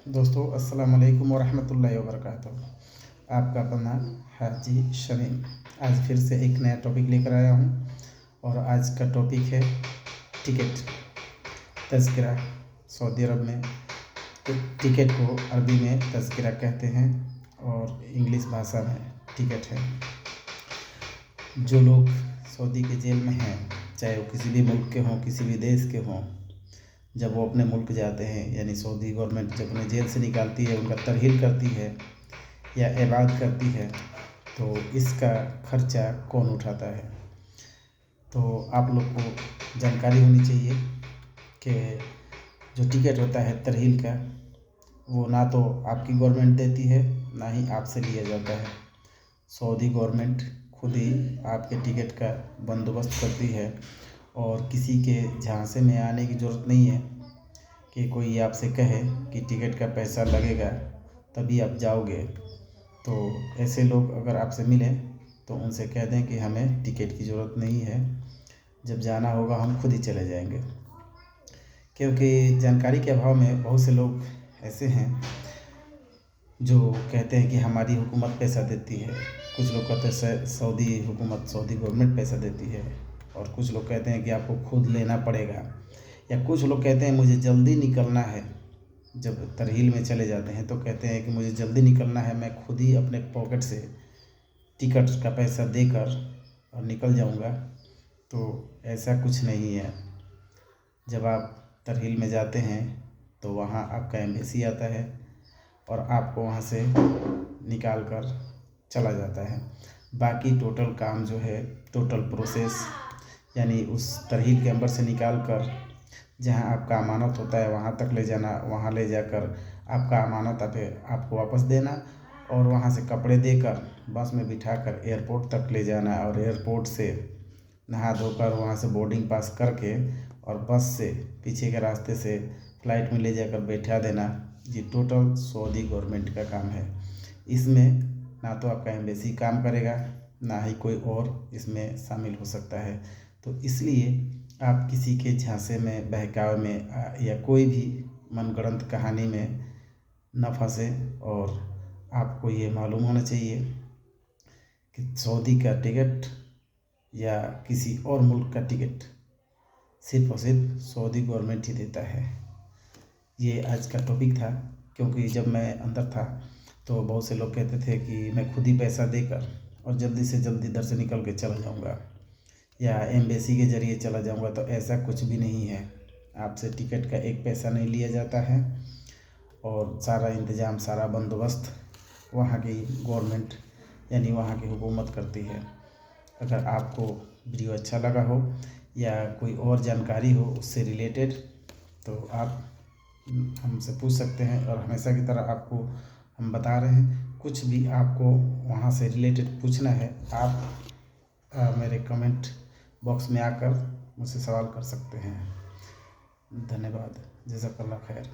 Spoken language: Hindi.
दोस्तों अस्सलाम वालेकुम वरहमतुल्लाहि वबरकातुहू। आपका अपना हाजी शमीम आज फिर से एक नया टॉपिक लेकर आया हूँ और आज का टॉपिक है टिकट तज़किरा। सऊदी अरब में टिकट को अरबी में तज़किरा कहते हैं और इंग्लिश भाषा में टिकट है। जो लोग सऊदी के जेल में हैं, चाहे वो किसी भी मुल्क के हों, किसी भी देश के हों, जब वो अपने मुल्क जाते हैं, यानी सऊदी गवर्नमेंट जब उन्हें जेल से निकालती है, उनका तरहील करती है या इबाद करती है, तो इसका खर्चा कौन उठाता है। तो आप लोग को जानकारी होनी चाहिए कि जो टिकट होता है तरहील का, वो ना तो आपकी गवर्नमेंट देती है, ना ही आपसे लिया जाता है। सऊदी गवर्नमेंट खुद ही आपके टिकट का बंदोबस्त करती है और किसी के झांसे में आने की ज़रूरत नहीं है कि कोई आपसे कहे कि टिकट का पैसा लगेगा तभी आप जाओगे। तो ऐसे लोग अगर आपसे मिलें तो उनसे कह दें कि हमें टिकट की ज़रूरत नहीं है, जब जाना होगा हम खुद ही चले जाएंगे। क्योंकि जानकारी के अभाव में बहुत से लोग ऐसे हैं जो कहते हैं कि हमारी हुकूमत पैसा देती है। कुछ लोग कहते हैं सऊदी हुकूमत, सऊदी गवर्नमेंट पैसा देती है, और कुछ लोग कहते हैं कि आपको खुद लेना पड़ेगा, या कुछ लोग कहते हैं मुझे जल्दी निकलना है। जब तरहील में चले जाते हैं तो कहते हैं कि मुझे जल्दी निकलना है, मैं खुद ही अपने पॉकेट से टिकट का पैसा देकर और निकल जाऊंगा। तो ऐसा कुछ नहीं है। जब आप तरहील में जाते हैं तो वहाँ आपका एम्बेसी आता है और आपको वहाँ से निकाल कर चला जाता है। बाकी टोटल काम जो है, टोटल प्रोसेस, यानी उस तरहील के अंदर से निकाल कर जहाँ आपका अमानत होता है वहाँ तक ले जाना, वहाँ ले जाकर आपका अमानत आपको वापस देना, और वहाँ से कपड़े देकर बस में बिठाकर एयरपोर्ट तक ले जाना, और एयरपोर्ट से नहा धोकर वहाँ से बोर्डिंग पास करके और बस से पीछे के रास्ते से फ़्लाइट में ले जाकर बैठा देना। ये टोटल सऊदी गवर्नमेंट का काम है। इसमें ना तो आपका एम्बेसी काम करेगा, ना ही कोई और इसमें शामिल हो सकता है। तो इसलिए आप किसी के झांसे में, बहकावे में या कोई भी मनगढ़ंत कहानी में न फंसें। और आपको ये मालूम होना चाहिए कि सऊदी का टिकट या किसी और मुल्क का टिकट सिर्फ़ और सिर्फ सऊदी गवर्नमेंट ही देता है। ये आज का टॉपिक था, क्योंकि जब मैं अंदर था तो बहुत से लोग कहते थे कि मैं खुद ही पैसा देकर और जल्दी से जल्दी इधर से निकल के चला जाऊंगा या एम्बेसी के ज़रिए चला जाऊंगा। तो ऐसा कुछ भी नहीं है। आपसे टिकट का एक पैसा नहीं लिया जाता है और सारा इंतज़ाम, सारा बंदोबस्त वहाँ की गवर्नमेंट यानी वहाँ की हुकूमत करती है। अगर आपको वीडियो अच्छा लगा हो या कोई और जानकारी हो उससे रिलेटेड, तो आप हमसे पूछ सकते हैं, और हमेशा की तरह आपको हम बता रहे हैं। कुछ भी आपको वहाँ से रिलेटेड पूछना है, आप मेरे कमेंट बॉक्स में आकर मुझसे सवाल कर सकते हैं। धन्यवाद। जज़ाकल्लाह खैर।